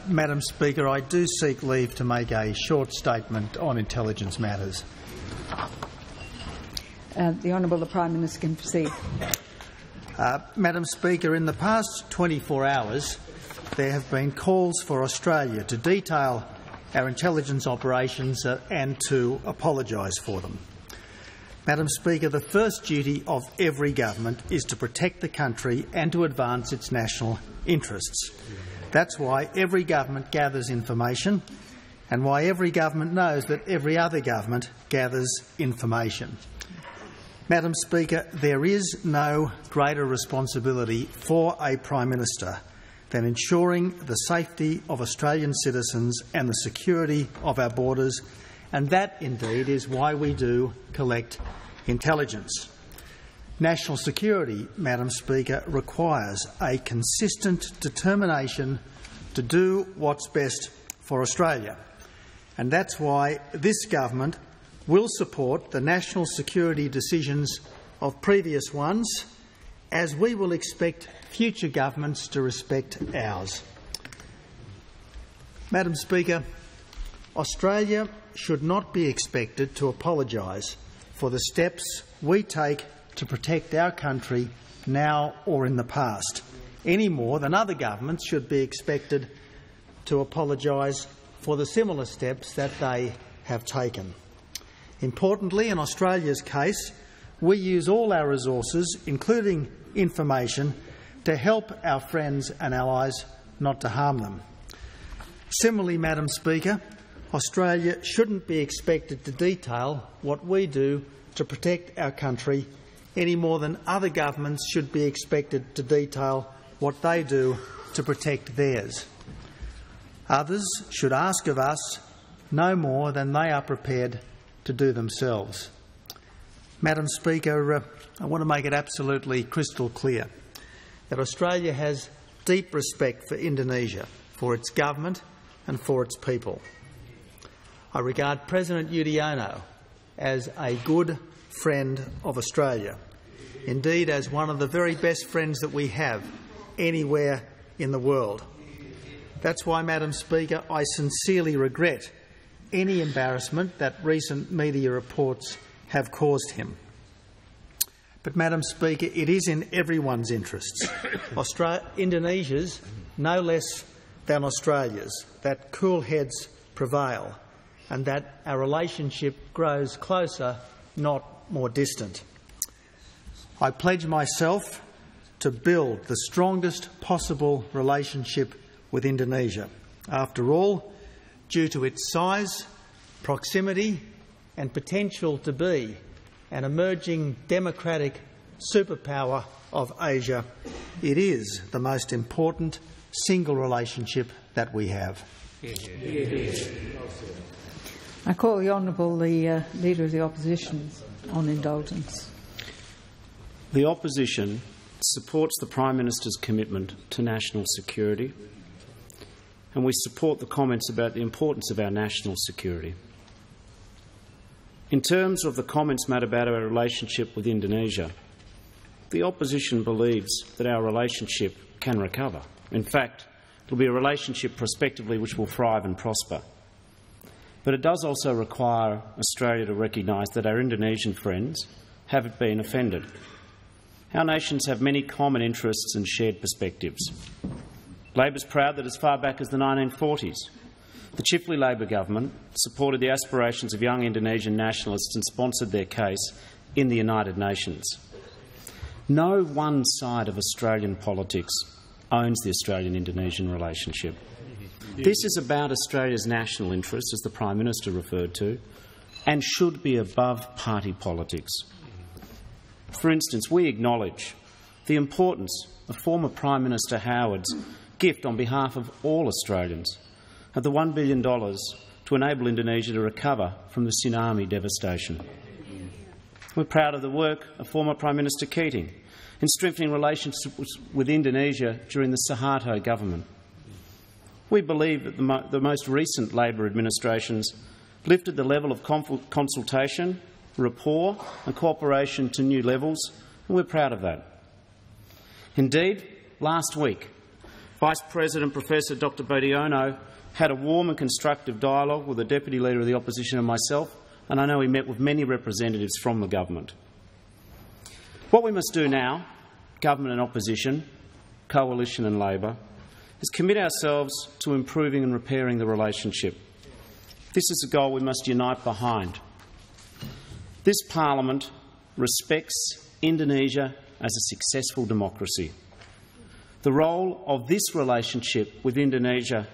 Madam Speaker, I do seek leave to make a short statement on intelligence matters. The Honourable Prime Minister can proceed. Madam Speaker, in the past 24 hours, there have been calls for Australia to detail our intelligence operations and to apologise for them. Madam Speaker, the first duty of every government is to protect the country and to advance its national interests. That's why every government gathers information and why every government knows that every other government gathers information. Madam Speaker, there is no greater responsibility for a Prime Minister than ensuring the safety of Australian citizens and the security of our borders, and that indeed is why we do collect intelligence. National security, Madam Speaker, requires a consistent determination to do what's best for Australia, and that's why this government will support the national security decisions of previous ones, as we will expect future governments to respect ours. Madam Speaker, Australia should not be expected to apologise for the steps we take to protect our country now or in the past, any more than other governments should be expected to apologise for the similar steps that they have taken. Importantly, in Australia's case, we use all our resources, including information, to help our friends and allies, not to harm them. Similarly, Madam Speaker, Australia shouldn't be expected to detail what we do to protect our country any more than other governments should be expected to detail what they do to protect theirs. Others should ask of us no more than they are prepared to do themselves. Madam Speaker, I want to make it absolutely crystal clear that Australia has deep respect for Indonesia, for its government and for its people. I regard President Yudhoyono as a good friend of Australia, indeed as one of the very best friends that we have anywhere in the world. That's why, Madam Speaker, I sincerely regret any embarrassment that recent media reports have caused him. But, Madam Speaker, it is in everyone's interests, Indonesia's no less than Australia's, that cool heads prevail and that our relationship grows closer, not more distant. I pledge myself to build the strongest possible relationship with Indonesia. After all, due to its size, proximity and potential to be an emerging democratic superpower of Asia, it is the most important single relationship that we have. I call the Honourable the Leader of the Opposition on indulgence. The Opposition supports the Prime Minister's commitment to national security, and we support the comments about the importance of our national security. In terms of the comments made about our relationship with Indonesia, the Opposition believes that our relationship can recover. In fact, it will be a relationship prospectively which will thrive and prosper. But it does also require Australia to recognise that our Indonesian friends have been offended. Our nations have many common interests and shared perspectives. Labor is proud that as far back as the 1940s, the Chifley Labor government supported the aspirations of young Indonesian nationalists and sponsored their case in the United Nations. No one side of Australian politics owns the Australian-Indonesian relationship. This is about Australia's national interests, as the Prime Minister referred to, and should be above party politics. For instance, we acknowledge the importance of former Prime Minister Howard's gift on behalf of all Australians of the $1 billion to enable Indonesia to recover from the tsunami devastation. We're proud of the work of former Prime Minister Keating in strengthening relations with Indonesia during the Suharto government. We believe that the most recent Labor administrations lifted the level of consultation, rapport and cooperation to new levels, and we're proud of that. Indeed, last week, Vice President Professor Dr Budiono had a warm and constructive dialogue with the Deputy Leader of the Opposition and myself, and I know he met with many representatives from the government. What we must do now, government and opposition, coalition and Labor, is commit ourselves to improving and repairing the relationship. This is a goal we must unite behind. This parliament respects Indonesia as a successful democracy. The role of this relationship with Indonesia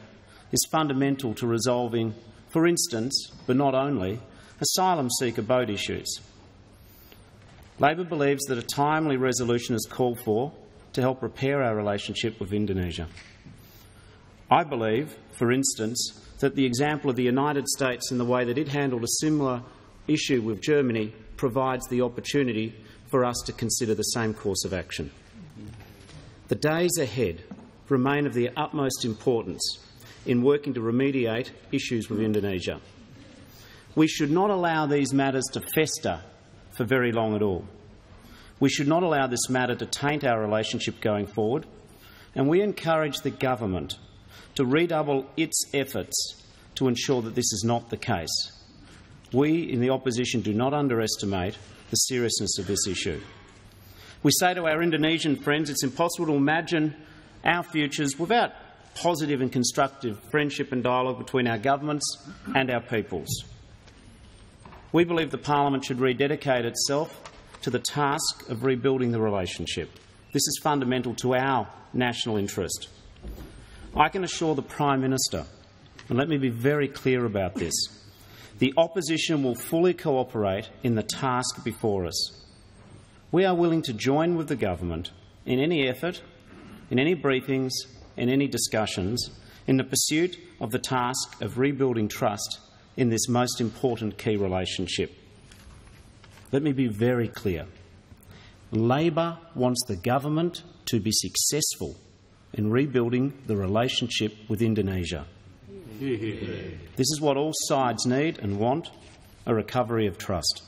is fundamental to resolving, for instance, but not only, asylum seeker boat issues. Labor believes that a timely resolution is called for to help repair our relationship with Indonesia. I believe, for instance, that the example of the United States and the way that it handled a similar issue with Germany provides the opportunity for us to consider the same course of action. The days ahead remain of the utmost importance in working to remediate issues with Indonesia. We should not allow these matters to fester for very long at all. We should not allow this matter to taint our relationship going forward, and we encourage the government to redouble its efforts to ensure that this is not the case. We in the opposition do not underestimate the seriousness of this issue. We say to our Indonesian friends it's impossible to imagine our futures without positive and constructive friendship and dialogue between our governments and our peoples. We believe the Parliament should rededicate itself to the task of rebuilding the relationship. This is fundamental to our national interest. I can assure the Prime Minister, and let me be very clear about this, the opposition will fully cooperate in the task before us. We are willing to join with the government in any effort, in any briefings, in any discussions, in the pursuit of the task of rebuilding trust in this most important key relationship. Let me be very clear. Labor wants the government to be successful in rebuilding the relationship with Indonesia. This is what all sides need and want, a recovery of trust.